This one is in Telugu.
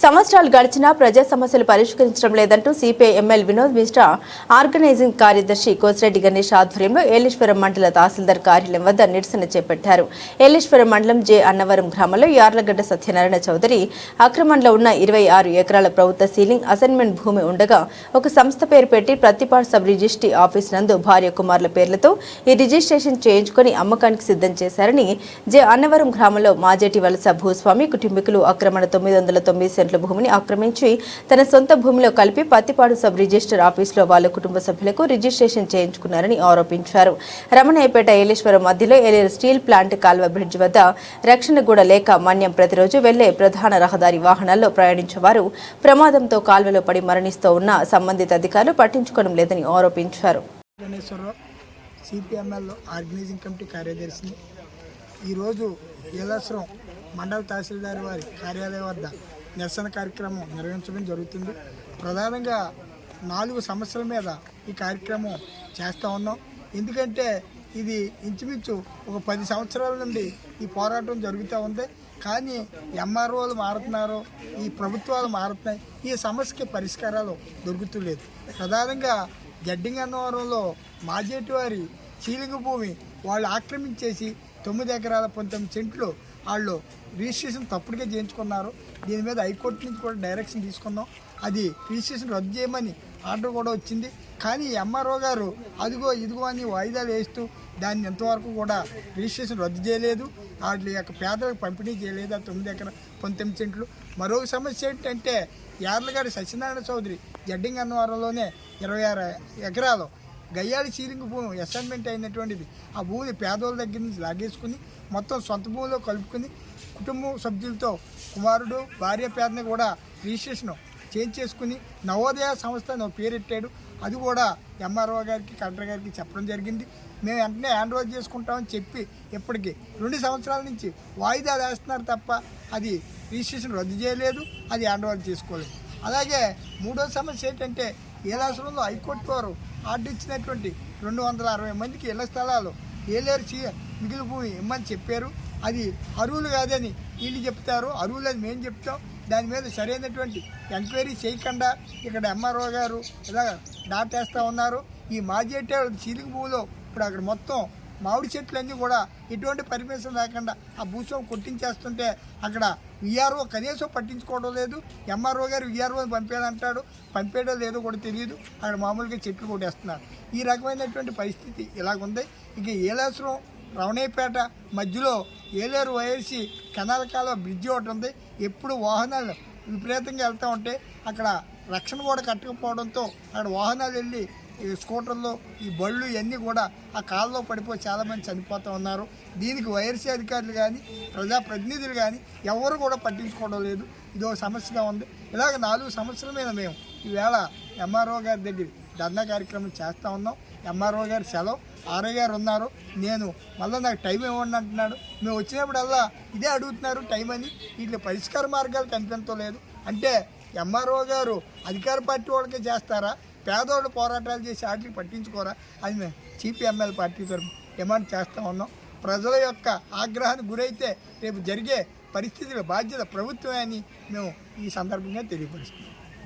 సంవత్సరాలు గడిచినా ప్రజా సమస్యలు పరిష్కరించడం లేదంటూ CPI MLA Vinod Mishra organising కార్యదర్శి కోసిరెడ్డి గణేష్ ఆధ్వర్యంలో ఏలేశ్వరం మండల తహసీల్దార్ కార్యాలయం వద్ద నిరసన చేపట్టారు. ఏలేశ్వరం మండలం జె అన్నవరం గ్రామంలో యార్లగడ్డ సత్యనారాయణ చౌదరి అక్రమంలో ఉన్న 26 ఎకరాల ప్రభుత్వ సీలింగ్ అసైన్మెంట్ భూమి ఉండగా ఒక సంస్థ పేరు పెట్టి ప్రతిపాడు సబ్ రిజిస్ట్రీ ఆఫీస్ నందు భార్య కుమారుల పేర్లతో ఈ రిజిస్ట్రేషన్ చేయించుకుని అమ్మకానికి సిద్ధం చేశారని జె అన్నవరం గ్రామంలో మాజేటి వలస భూస్వామి కుటుంబీకులు ఆక్రమణ 909 సెంట్ల భూమిని ఆక్రమించి తన సొంత భూమిలో కలిపి పత్తిపాడు సబ్ రిజిస్టర్ ఆఫీసులో వాళ్ళ కుటుంబ సభ్యులకు రిజిస్ట్రేషన్ చేయించుకున్నారని ఆరోపించారు. రమణయ్యపేట ఏలేశ్వరం మధ్యలో ఏలేరు స్టీల్ ప్లాంట్ కాల్వ బ్రిడ్జ్ వద్ద రక్షణ కూడా లేక మన్యం ప్రతిరోజు వెళ్లే ప్రధాన రహదారి వాహనాల్లో ప్రయాణించేవారు ప్రమాదంతో కాల్వలో పడి మరణిస్తూ ఉన్న సంబంధిత అధికారులు పట్టించుకోవడం లేదని ఆరోపించారు. ఈరోజు ఏలేశ్వరం మండల తహసీల్దార్ వారి కార్యాలయం వద్ద నిరసన కార్యక్రమం నిర్వహించడం జరుగుతుంది. ప్రధానంగా 4 సమస్యల మీద ఈ కార్యక్రమం చేస్తూ ఉన్నాం. ఎందుకంటే ఇది ఇంచుమించు ఒక 10 సంవత్సరాల నుండి ఈ పోరాటం జరుగుతూ ఉంది. కానీ ఎంఆర్ఓలు మారుతున్నారు, ఈ ప్రభుత్వాలు మారుతున్నాయి, ఈ సమస్యకి పరిష్కారాలు దొరుకుతలేదు. ప్రధానంగా గడ్డింగ్ అన్నవరంలో మాజేటి వారి సీలింగ్ భూమి వాళ్ళు ఆక్రమించేసి 9 ఎకరాల 19 సెంట్లు వాళ్ళు రిజిస్ట్రేషన్ తప్పుడుగా చేయించుకున్నారు. దీని మీద హైకోర్టు నుంచి కూడా డైరెక్షన్ తీసుకున్నాం. అది రిజిస్ట్రేషన్ రద్దు చేయమని ఆర్డర్ కూడా వచ్చింది. కానీ ఎంఆర్ఓ గారు అదిగో ఇదిగో అని వాయిదాలు వేస్తూ దాన్ని ఎంతవరకు కూడా రిజిస్ట్రేషన్ రద్దు చేయలేదు. వాటి యొక్క పేదలకు పంపిణీ చేయలేదు. ఆ 9 ఎకరాల 19 సెంట్లు. మరొక సమస్య ఏంటంటే యార్లగడ్డ సత్యనారాయణ చౌదరి జడ్డింగ్ అన్నవరంలోనే 26 ఎకరాలు గయ్యాళి సీలింగ్ భూమి అసైన్మెంట్ అయినటువంటిది. ఆ భూమిని పేదోళ్ళ దగ్గర నుంచి లాగేసుకుని మొత్తం సొంత భూమిలో కలుపుకుని కుటుంబ సభ్యులతో కుమారుడు భార్య పేదని కూడా రిజిస్ట్రేషన్ చేసుకుని నవోదయ సంస్థ పేరెట్టాడు. అది కూడా ఎంఆర్ఓ గారికి కలెక్టర్ గారికి చెప్పడం జరిగింది. మేము వెంటనే హ్యాండ్ ఓవర్ చేసుకుంటామని చెప్పి ఇప్పటికి 2 సంవత్సరాల నుంచి వాయిదాలు వేస్తున్నారు తప్ప అది రిజిస్ట్రేషన్ రద్దు చేయలేదు, అది హ్యాండ్ ఓవర్ చేసుకోలేదు. అలాగే 3వ సమస్య ఏంటంటే ఏలేశ్వరంలో హైకోర్టు వారు ఆర్డర్ ఇచ్చినటువంటి 260 మందికి ఇళ్ల స్థలాలు ఏలేరు మిగిలి భూమి ఇమ్మని చెప్పారు. అది అరువులు కాదని వీళ్ళు చెప్తారు, అరువులు అని మేము చెప్తాం. దాని మీద సరైనటువంటి ఎంక్వైరీ చేయకుండా ఇక్కడ ఎంఆర్ఓ గారు ఇలా దాటేస్తూ ఉన్నారు. ఈ మాజేటే సీలింగ్ భూమిలో ఇప్పుడు అక్కడ మొత్తం మామిడి చెట్లన్నీ కూడా ఎటువంటి పర్మిషన్ లేకుండా ఆ భూస్వామి కొట్టించేస్తుంటే అక్కడ విఆర్ఓ కనీసం పట్టించుకోవడం లేదు. ఎంఆర్ఓ గారు విఆర్ఓని పంపేదంటాడు, పంపేయడో లేదో కూడా తెలియదు. అక్కడ మామూలుగా చెట్లు కొట్టేస్తున్నారు. ఈ రకమైనటువంటి పరిస్థితి ఇలాగుంది. ఇక ఏలేశ్వరం రమణయ్యపేట మధ్యలో ఏలేరు వైఎస్సి కెనాల్ కాలువ బ్రిడ్జి ఒకటి ఉంది. ఎప్పుడు వాహనాలు విపరీతంగా వెళ్తూ ఉంటే అక్కడ రక్షణ కూడా కట్టకపోవడంతో అక్కడ వాహనాలు వెళ్ళి ఈ స్కూటర్లు ఈ బళ్ళు ఇవన్నీ కూడా ఆ కాళ్ళలో పడిపోయి చాలామంది చనిపోతూ ఉన్నారు. దీనికి వైఎస్సీ అధికారులు కానీ ప్రజాప్రతినిధులు కానీ ఎవరు కూడా పట్టించుకోవడం లేదు. ఇదో సమస్యగా ఉంది. ఇలాగ 4 సమస్యల మీద మేము ఈవేళ ఎంఆర్ఓ గారి దగ్గర ధర్నా కార్యక్రమం చేస్తూ ఉన్నాం. ఎంఆర్ఓ గారు సెలవు, ఆర్ఐ గారు ఉన్నారు. నేను మళ్ళీ నాకు టైం ఇవ్వండి అంటున్నాడు. మేము వచ్చినప్పుడల్లా ఇదే అడుగుతున్నారు టైం అని. వీటిలో పరిష్కార మార్గాలు కనిపించలేదు. అంటే ఎంఆర్ఓ గారు అధికార పార్టీ వాళ్ళకే చేస్తారా, పేదోళ్ళు పోరాటాలు చేసి వాటికి పట్టించుకోరా అని మేము సిపిఎంఎల్ పార్టీ తరఫున డిమాండ్ చేస్తూ ఉన్నాం. ప్రజల యొక్క ఆగ్రహానికి గురైతే రేపు జరిగే పరిస్థితుల బాధ్యత ప్రభుత్వమే అని మేము ఈ సందర్భంగా తెలియపరుస్తున్నాం.